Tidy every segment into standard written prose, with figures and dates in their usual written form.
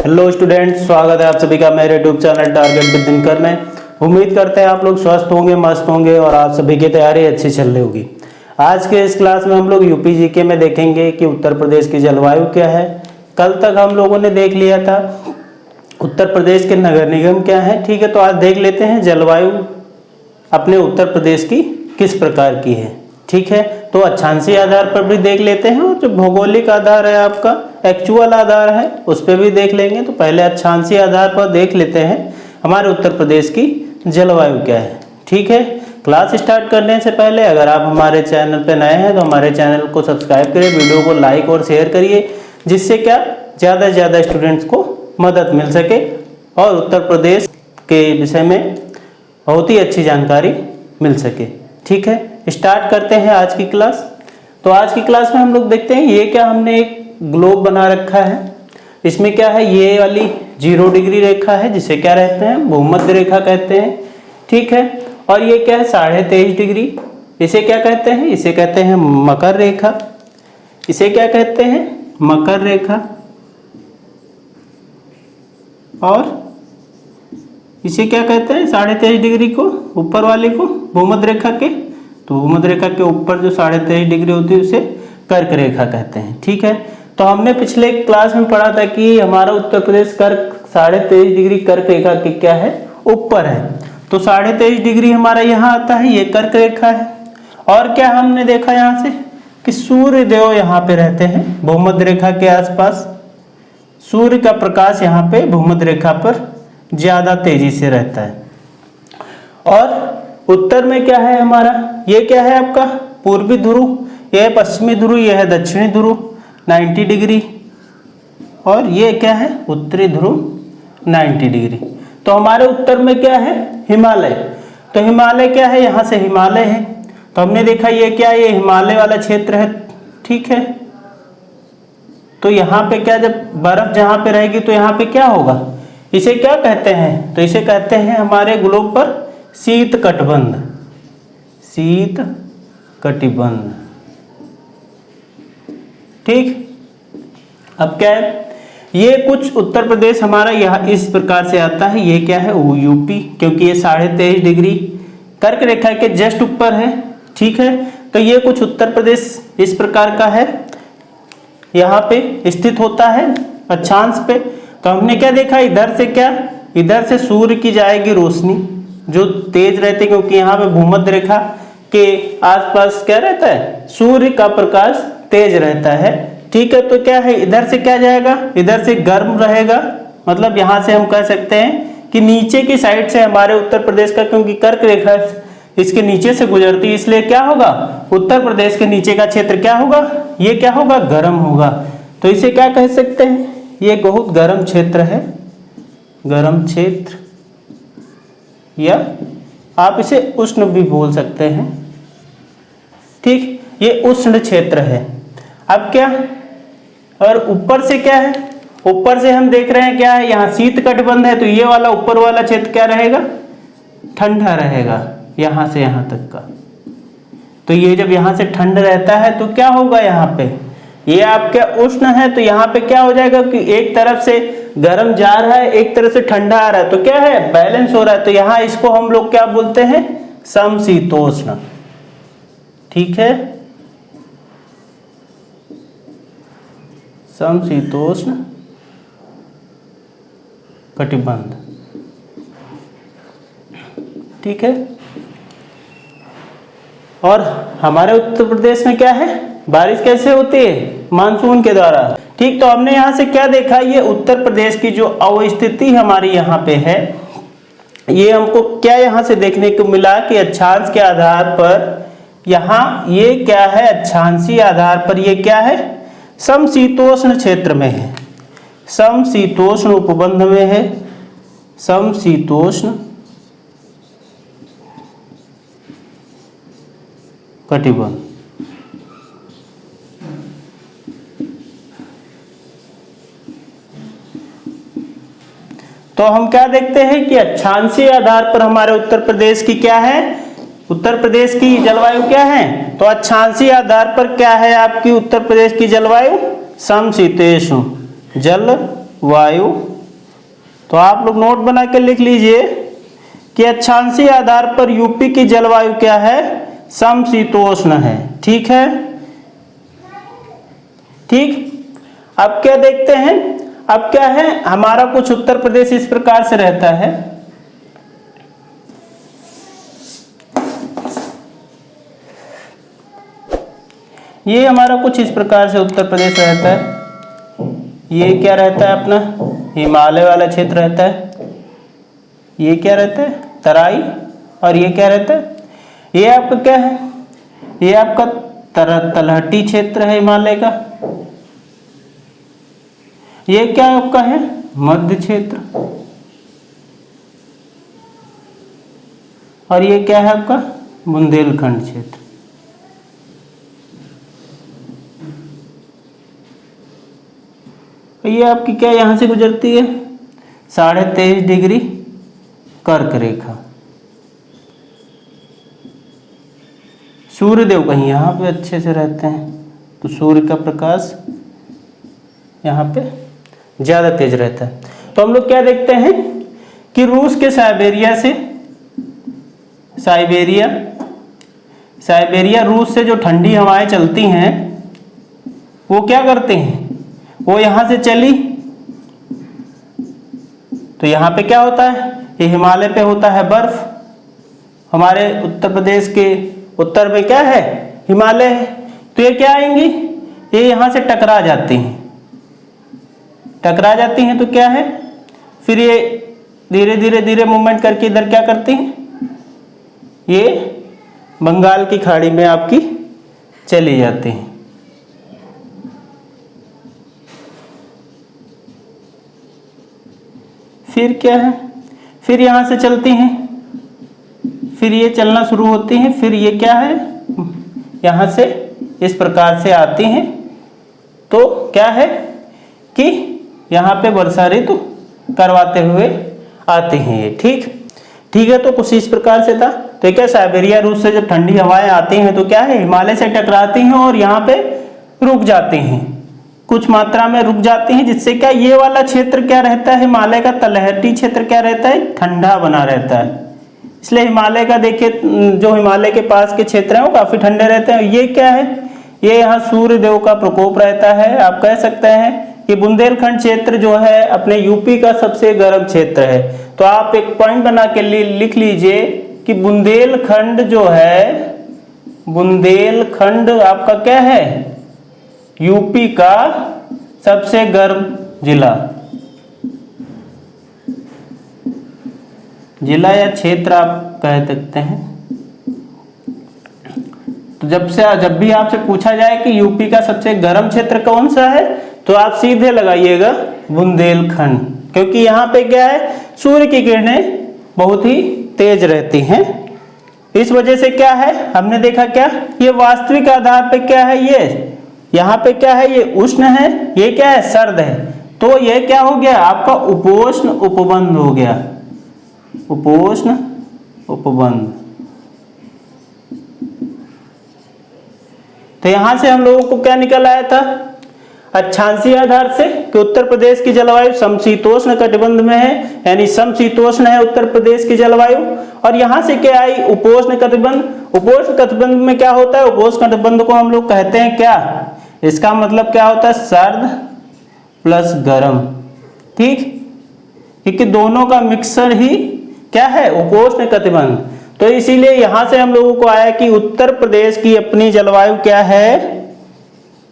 Hello students, स्वागत है आप सभी का मेरे YouTube channel target with Dinkar में। उम्मीद करते हैं आप लोग स्वस्थ होंगे, मस्त होंगे और आप सभी की तैयारी अच्छी चल रही होगी। आज के इस क्लास में हम लोग यूपी जीके में देखेंगे कि उत्तर प्रदेश की जलवायु क्या है। कल तक हम लोगों ने देख लिया था उत्तर प्रदेश के नगर निगम क्या है। ठीक है, तो आज देख लेते हैं जलवायु अपने उत्तर प्रदेश की किस प्रकार की है। ठीक है, तो अक्षांशीय आधार पर भी देख लेते हैं और जो भौगोलिक आधार है आपका एक्चुअल आधार है उस पर भी देख लेंगे। तो पहले अक्षांशीय आधार पर देख लेते हैं हमारे उत्तर प्रदेश की जलवायु क्या है। ठीक है, क्लास स्टार्ट करने से पहले अगर आप हमारे चैनल पर नए हैं तो हमारे चैनल को सब्सक्राइब करिए, वीडियो को लाइक और शेयर करिए, जिससे क्या ज़्यादा से ज़्यादा स्टूडेंट्स को मदद मिल सके और उत्तर प्रदेश के विषय में बहुत ही अच्छी जानकारी मिल सके। ठीक है, स्टार्ट करते हैं आज की क्लास। तो आज की क्लास में हम लोग देखते हैं ये क्या हमने एक ग्लोब बना रखा है। इसमें क्या है, ये वाली 0 डिग्री रेखा है जिसे क्या कहते हैं, भूमध्य रेखा कहते हैं। ठीक है, और ये क्या है 23.5 डिग्री, इसे क्या कहते हैं, इसे कहते हैं मकर रेखा। इसे क्या कहते हैं, मकर रेखा। और इसे क्या कहते हैं 23.5 डिग्री को, ऊपर वाले को भूमध्य रेखा के, तो भूमध्य रेखा के ऊपर जो 23.5 डिग्री होती है उसे कर्क रेखा कहते हैं। ठीक है, तो हमने पिछले क्लास में पढ़ा था कि हमारा उत्तर प्रदेश कर्क 23.5 डिग्री कर्क रेखा के क्या है, ऊपर है। तो 23.5 डिग्री हमारा यहाँ आता है, ये कर्क रेखा है। और क्या हमने देखा यहाँ से कि सूर्य देव यहाँ पे रहते हैं भूमध्य रेखा के आसपास। सूर्य का प्रकाश यहाँ पे भूमध्य रेखा पर ज्यादा तेजी से रहता है। और उत्तर में क्या है हमारा, ये क्या है आपका पूर्वी ध्रुव, यह है पश्चिमी ध्रुव, यह है दक्षिणी ध्रुव 90 डिग्री, और ये क्या है उत्तरी ध्रुव 90 डिग्री। तो हमारे उत्तर में क्या है, हिमालय। तो हिमालय क्या है, यहाँ से हिमालय है। तो हमने देखा ये क्या है, ये हिमालय वाला क्षेत्र है। ठीक है, तो यहाँ पे क्या, जब बर्फ जहाँ पे रहेगी तो यहाँ पे क्या होगा, इसे क्या कहते हैं, तो इसे कहते हैं हमारे ग्लोब पर शीत कटिबंध। शीत कटिबंध। ठीक, अब क्या है, ये कुछ उत्तर प्रदेश हमारा यहाँ इस प्रकार से आता है। ये क्या है, यूपी, क्योंकि ये 23.5 डिग्री कर्क रेखा के जस्ट ऊपर है। ठीक है, तो ये कुछ उत्तर प्रदेश इस प्रकार का है, यहाँ पे स्थित होता है अक्षांश पे। तो हमने क्या देखा, इधर से क्या, इधर से सूर्य की जाएगी रोशनी जो तेज रहती है, क्योंकि यहाँ पे भूमध्य रेखा के आसपास क्या रहता है, सूर्य का प्रकाश तेज रहता है। ठीक है, तो क्या है, इधर से क्या जाएगा, इधर से गर्म रहेगा। मतलब यहाँ से हम कह सकते हैं कि नीचे की साइड से हमारे उत्तर प्रदेश का, क्योंकि कर्क रेखा इसके नीचे से गुजरती है, इसलिए क्या होगा, उत्तर प्रदेश के नीचे का क्षेत्र क्या होगा, ये क्या होगा, गर्म होगा। तो इसे क्या कह सकते हैं, ये बहुत गर्म क्षेत्र है, गर्म क्षेत्र, या आप इसे उष्ण भी बोल सकते हैं। ठीक, ये उष्ण क्षेत्र है। अब क्या, और ऊपर से क्या है, ऊपर से हम देख रहे हैं क्या है, यहाँ शीत कटिबंध है, तो ये वाला ऊपर वाला क्षेत्र क्या रहेगा, ठंडा रहेगा, यहाँ से यहाँ तक का। तो ये जब यहाँ से ठंड रहता है तो क्या होगा, यहाँ पे ये आपके उष्ण है, तो यहाँ पे क्या हो जाएगा कि एक तरफ से गर्म जा रहा है, एक तरफ से ठंडा आ रहा है, तो क्या है, बैलेंस हो रहा है। तो यहाँ इसको हम लोग क्या बोलते हैं, समशीतोष्ण। ठीक है, समशीतोष्ण कटिबंध। ठीक है, और हमारे उत्तर प्रदेश में क्या है, बारिश कैसे होती है, मानसून के द्वारा। ठीक, तो हमने यहाँ से क्या देखा, ये उत्तर प्रदेश की जो अवस्थिति हमारी यहाँ पे है, ये हमको क्या यहाँ से देखने को मिला कि अक्षांश के आधार पर यहाँ ये क्या है, अक्षांशीय आधार पर ये क्या है, समशीतोष्ण क्षेत्र में है, समशीतोष्ण उपबंध में है, समशीतोष्ण कटिबंध। तो हम क्या देखते हैं कि अक्षांशीय आधार पर हमारे उत्तर प्रदेश की क्या है, उत्तर प्रदेश की जलवायु क्या है, तो अक्षांशीय आधार पर क्या है आपकी उत्तर प्रदेश की जलवायु, समशीतोष्ण जलवायु तो आप लोग नोट बना के लिख लीजिए कि अक्षांशीय आधार पर यूपी की जलवायु क्या है, समशीतोष्ण है। ठीक है, ठीक। अब क्या देखते हैं, अब क्या है हमारा कुछ उत्तर प्रदेश इस प्रकार से रहता है। ये हमारा कुछ इस प्रकार से उत्तर प्रदेश रहता है। ये क्या रहता है अपना, हिमालय वाला क्षेत्र रहता है। ये क्या रहता है, तराई। और ये क्या रहता है, ये आपका क्या है, ये आपका तलहटी क्षेत्र है हिमालय का। ये क्या आपका है, मध्य क्षेत्र। और ये क्या है आपका, बुंदेलखंड क्षेत्र। ये आपकी क्या यहां से गुजरती है, 23.5 डिग्री कर्क रेखा। सूर्यदेव कहीं यहाँ पे अच्छे से रहते हैं, तो सूर्य का प्रकाश यहाँ पे ज़्यादा तेज रहता है। तो हम लोग क्या देखते हैं कि रूस के साइबेरिया रूस से जो ठंडी हवाएं चलती हैं वो क्या करते हैं, वो यहाँ से चली तो यहाँ पे क्या होता है, ये हिमालय पे होता है बर्फ। हमारे उत्तर प्रदेश के उत्तर में क्या है, हिमालय है। तो ये क्या आएंगी, ये यहाँ से टकरा जाती हैं तो क्या है, फिर ये धीरे धीरे मूवमेंट करके इधर क्या करती हैं, ये बंगाल की खाड़ी में आपकी चली जाती हैं। फिर क्या है, फिर यहाँ से चलती हैं, फिर ये चलना शुरू होती हैं, फिर ये क्या है, यहाँ से इस प्रकार से आती हैं। तो क्या है कि यहाँ पे वर्षा ऋतु करवाते हुए आते हैं ये। ठीक है, तो कुछ इस प्रकार से था। तो क्या साइबेरिया रूस से जब ठंडी हवाएं आती हैं तो क्या है, हिमालय से टकराती हैं और यहाँ पे रुक जाती हैं, कुछ मात्रा में रुक जाती हैं, जिससे क्या ये वाला क्षेत्र क्या रहता है, हिमालय का तलहटी क्षेत्र क्या रहता है, ठंडा बना रहता है। इसलिए हिमालय का देखिए, जो हिमालय के पास के क्षेत्र हैं वो काफी ठंडे रहते हैं। ये क्या है, ये यहाँ सूर्य देव का प्रकोप रहता है। आप कह सकते हैं कि बुंदेलखंड क्षेत्र जो है अपने यूपी का सबसे गर्म क्षेत्र है। तो आप एक पॉइंट बना के लिख लीजिए कि बुंदेलखंड जो है, बुंदेलखंड आपका क्या है, यूपी का सबसे गर्म जिला या क्षेत्र आप कह सकते हैं। तो जब भी आपसे पूछा जाए कि यूपी का सबसे गर्म क्षेत्र कौन सा है, तो आप सीधे लगाइएगा बुंदेलखंड, क्योंकि यहाँ पे क्या है, सूर्य की किरणें बहुत ही तेज रहती हैं। इस वजह से क्या है, हमने देखा क्या, ये वास्तविक आधार पे क्या है, ये यहाँ पे क्या है, ये उष्ण है, ये क्या है, सर्द है। तो ये क्या हो गया, आपका उपोष्ण उपबंध हो गया, उपोष्ण उपबंध। तो यहां से हम लोगों को क्या निकल आया था, अक्षांशीय आधार से कि उत्तर प्रदेश की जलवायु समशीतोष्ण कटिबंध में है, यानी समशीतोष्ण है उत्तर प्रदेश की जलवायु। और यहां से क्या आई, उपोष्ण कटिबंध। उपोष्ण कटिबंध में क्या होता है, उपोष्ण कटिबंध को हम लोग कहते हैं क्या, इसका मतलब क्या होता है, सर्द प्लस गर्म। ठीक, क्योंकि दोनों का मिक्सर ही क्या है, उपोष्ण कटिबंध। तो इसीलिए यहां से हम लोगों को आया कि उत्तर प्रदेश की अपनी जलवायु क्या है,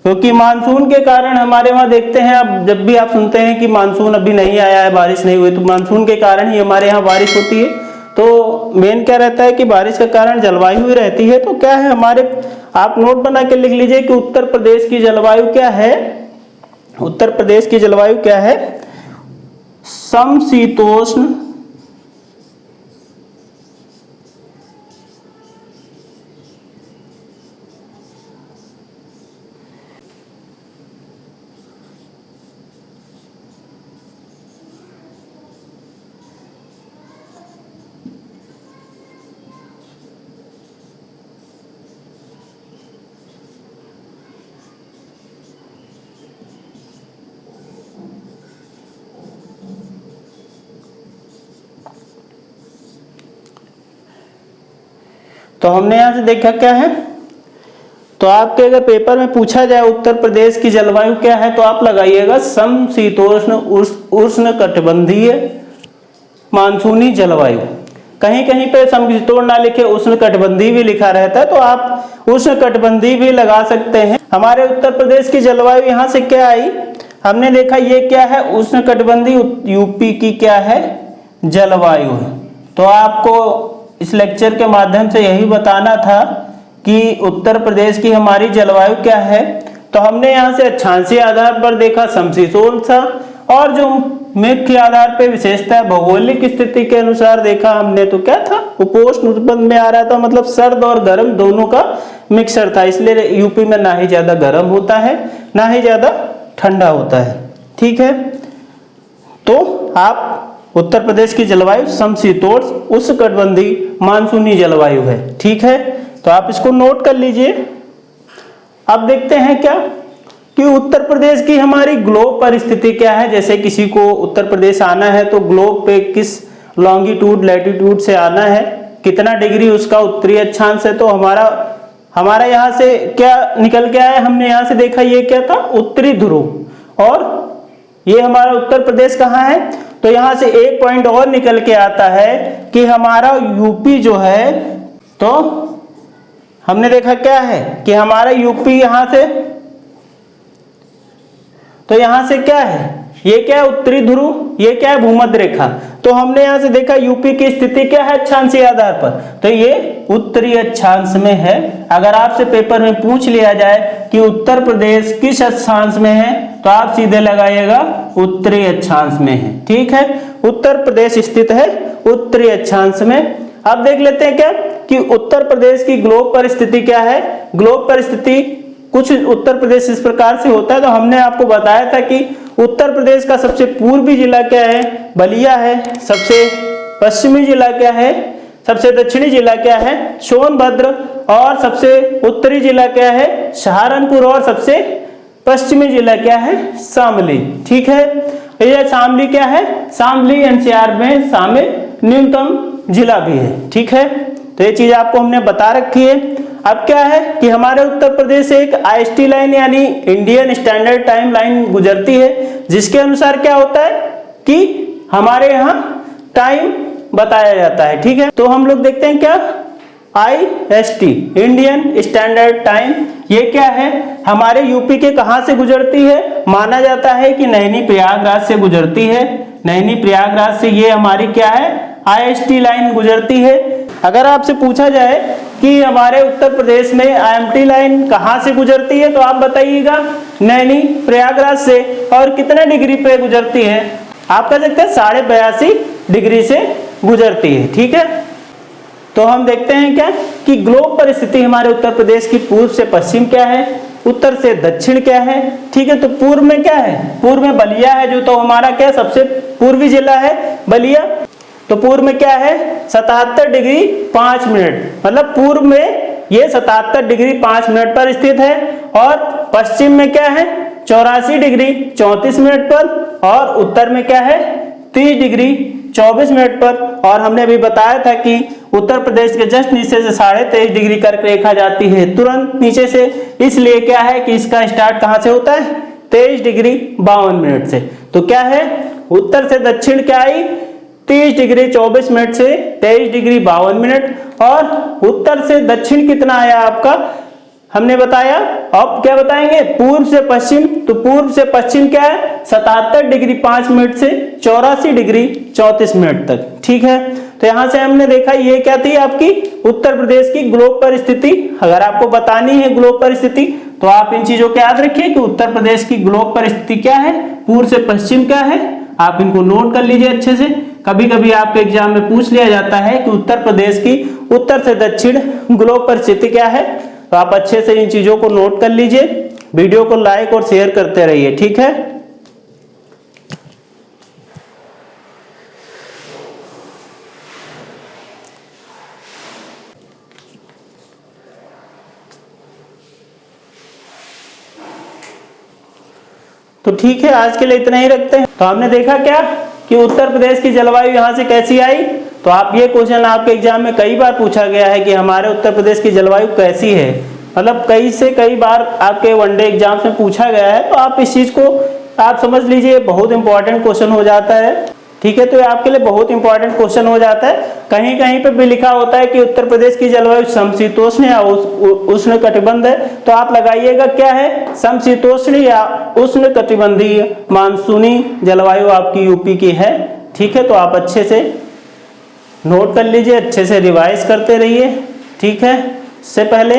क्योंकि मानसून के कारण हमारे वहां देखते हैं, अब जब भी आप सुनते हैं कि मानसून अभी नहीं आया है, बारिश नहीं हुई, तो मानसून के कारण ही हमारे यहाँ बारिश होती है। तो मेन क्या रहता है कि बारिश के कारण जलवायु ही रहती है। तो क्या है हमारे, आप नोट बना के लिख लीजिए कि उत्तर प्रदेश की जलवायु क्या है, उत्तर प्रदेश की जलवायु क्या है, समशीतोष्ण तो हमने यहाँ से देखा क्या है, तो आपके अगर पेपर में पूछा जाए उत्तर प्रदेश की जलवायु क्या है, तो आप लगाइएगा समशीतोष्ण उष्ण कटिबंधीय मानसूनी जलवायु। कहीं कहीं पे समशीतोष्ण ना लिखे उष्ण कटिबंधीय भी लिखा रहता है, तो आप उष्ण कटिबंधीय भी लगा सकते हैं। हमारे उत्तर प्रदेश की जलवायु यहाँ से क्या आई, हमने देखा ये क्या है, उष्ण कटिबंधीय यूपी की क्या है, जलवायु है। तो आपको इस लेक्चर के माध्यम से यही बताना था कि उत्तर प्रदेश की हमारी जलवायु क्या है। तो हमने यहाँ से अक्षांशीय आधार पर देखा समशीतोष्ण था, और जो मुख्य आधार पर विशेषता भौगोलिक स्थिति के अनुसार देखा हमने, तो क्या था, उपोष्ण उत्पन्न में आ रहा था, मतलब सर्द और गर्म दोनों का मिक्सर था। इसलिए यूपी में ना ही ज्यादा गर्म होता है ना ही ज्यादा ठंडा होता है। ठीक है, तो आप उत्तर प्रदेश की जलवायु समशीतोष्ण उष्णकटिबंधीय मानसूनी जलवायु है। ठीक है, तो आप इसको नोट कर लीजिए। अब देखते हैं क्या कि उत्तर प्रदेश की हमारी ग्लोब परिस्थिति क्या है। जैसे किसी को उत्तर प्रदेश आना है तो ग्लोब पे किस लॉन्गिट्यूड लैटिट्यूड से आना है, कितना डिग्री उसका उत्तरी अक्षांश है। तो हमारा यहाँ से क्या निकल के आया, हमने यहाँ से देखा ये क्या था, उत्तरी ध्रुव, और ये हमारा उत्तर प्रदेश कहाँ है। तो यहाँ से एक पॉइंट और निकल के आता है कि हमारा यूपी जो है, तो हमने देखा क्या है कि हमारा यूपी यहाँ से, तो यहाँ से क्या है, ये क्या है, उत्तरी ध्रुव, ये क्या है, भूमध्य रेखा। तो हमने यहाँ से देखा यूपी की स्थिति क्या है अक्षांशीय आधार पर, तो ये उत्तरी अक्षांश में है। अगर आपसे पेपर में पूछ लिया जाए कि उत्तर प्रदेश किस अक्षांश में है, तो आप सीधे लगाइएगा उत्तरी अक्षांश में है। ठीक है, उत्तर प्रदेश स्थित है उत्तरी अक्षांश में। अब देख लेते हैं क्या कि उत्तर प्रदेश की ग्लोब परिस्थिति क्या है। ग्लोब परिस्थिति कुछ उत्तर प्रदेश इस प्रकार से होता है। तो हमने आपको बताया था कि उत्तर प्रदेश का सबसे पूर्वी जिला क्या है, बलिया है। सबसे पश्चिमी जिला क्या है, सबसे दक्षिणी जिला क्या है, सोनभद्र। और सबसे उत्तरी जिला क्या है, सहारनपुर। और सबसे पश्चिमी जिला क्या है, शामली। ठीक है, ये शामली क्या है, शामली एनसीआर में शामिल न्यूनतम जिला भी है। ठीक है, तो ये चीज आपको हमने बता रखी है। अब क्या है कि हमारे उत्तर प्रदेश से एक आईएसटी लाइन यानी इंडियन स्टैंडर्ड टाइम लाइन गुजरती है, जिसके अनुसार क्या होता है कि हमारे यहाँ टाइम बताया जाता है। ठीक है, तो हम लोग देखते हैं क्या, आईएसटी इंडियन स्टैंडर्ड टाइम, ये क्या है, हमारे यूपी के कहां से गुजरती है, माना जाता है कि नैनी प्रयागराज से गुजरती है। नैनी प्रयागराज से ये हमारी क्या है, आईएसटी लाइन गुजरती है। अगर आपसे पूछा जाए कि हमारे उत्तर प्रदेश में आईएमटी लाइन कहां से गुजरती है, तो आप बताइएगा नैनी प्रयागराज से। और कितने डिग्री पे गुजरती है, आप कह सकते हैं 82.5 डिग्री से गुजरती है। ठीक है, तो हम देखते हैं क्या कि ग्लोब परिस्थिति हमारे उत्तर प्रदेश की पूर्व से पश्चिम क्या है, उत्तर से दक्षिण क्या है। ठीक है, तो पूर्व में क्या है, पूर्व में बलिया है, जो तो हमारा क्या सबसे पूर्वी जिला है बलिया। तो पूर्व में क्या है, 77 डिग्री 5 मिनट, मतलब पूर्व में ये 77 डिग्री 5 मिनट पर स्थित है। और पश्चिम में क्या है, 84 डिग्री 34 मिनट पर। और उत्तर में क्या है, 30 डिग्री 24 मिनट पर। और हमने अभी बताया था कि उत्तर प्रदेश के जस्ट नीचे से 23.5 डिग्री कर्क रेखा जाती है, तुरंत नीचे से। इसलिए क्या है कि इसका स्टार्ट कहां से होता है, 23 डिग्री 52 मिनट से। तो क्या है, उत्तर से दक्षिण क्या आई, 30 डिग्री 24 मिनट से 23 डिग्री 52 मिनट। और उत्तर से दक्षिण कितना आया आपका, हमने बताया। अब क्या बताएंगे, पूर्व से पश्चिम। तो पूर्व से पश्चिम क्या है, 77 डिग्री 5 मिनट से 84 डिग्री 34 मिनट तक। ठीक है, तो यहां से हमने देखा ये क्या थी आपकी उत्तर प्रदेश की ग्लोब परिस्थिति। अगर आपको बतानी है ग्लोब परिस्थिति, तो आप इन चीजों को याद रखिए कि उत्तर प्रदेश की ग्लोब परिस्थिति क्या है, पूर्व से पश्चिम क्या है, आप इनको नोट कर लीजिए अच्छे से। कभी कभी आपके एग्जाम में पूछ लिया जाता है कि उत्तर प्रदेश की उत्तर से दक्षिण ग्लोब परिस्थिति क्या है, तो आप अच्छे से इन चीजों को नोट कर लीजिए। वीडियो को लाइक और शेयर करते रहिए। ठीक है, तो ठीक है, आज के लिए इतना ही रखते हैं। तो हमने देखा क्या कि उत्तर प्रदेश की जलवायु यहां से कैसी आई, तो आप ये क्वेश्चन आपके एग्जाम में कई बार पूछा गया है कि हमारे उत्तर प्रदेश की जलवायु कैसी है, मतलब कई से कई बार आपके वनडे एग्जाम्स में पूछा गया है। तो आप इस चीज को आप समझ लीजिए, बहुत इंपॉर्टेंट क्वेश्चन हो जाता है। ठीक है, तो ये आपके लिए बहुत इंपॉर्टेंट क्वेश्चन हो जाता है। कहीं कहीं पे भी लिखा होता है कि उत्तर प्रदेश की जलवायु समशीतोष्ण या उष्ण कटिबंध है, तो आप लगाइएगा क्या है, समशीतोष्ण या उष्ण कटिबंधीय मानसूनी जलवायु आपकी यूपी की है। ठीक है, तो आप अच्छे से नोट कर लीजिए, अच्छे से रिवाइज करते रहिए। ठीक है, इससे पहले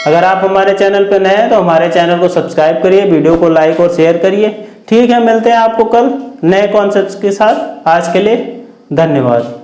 अगर आप हमारे चैनल पर नए हैं तो हमारे चैनल को सब्सक्राइब करिए, वीडियो को लाइक और शेयर करिए। ठीक है, मिलते हैं आपको कल नए कॉन्सेप्ट्स के साथ। आज के लिए धन्यवाद।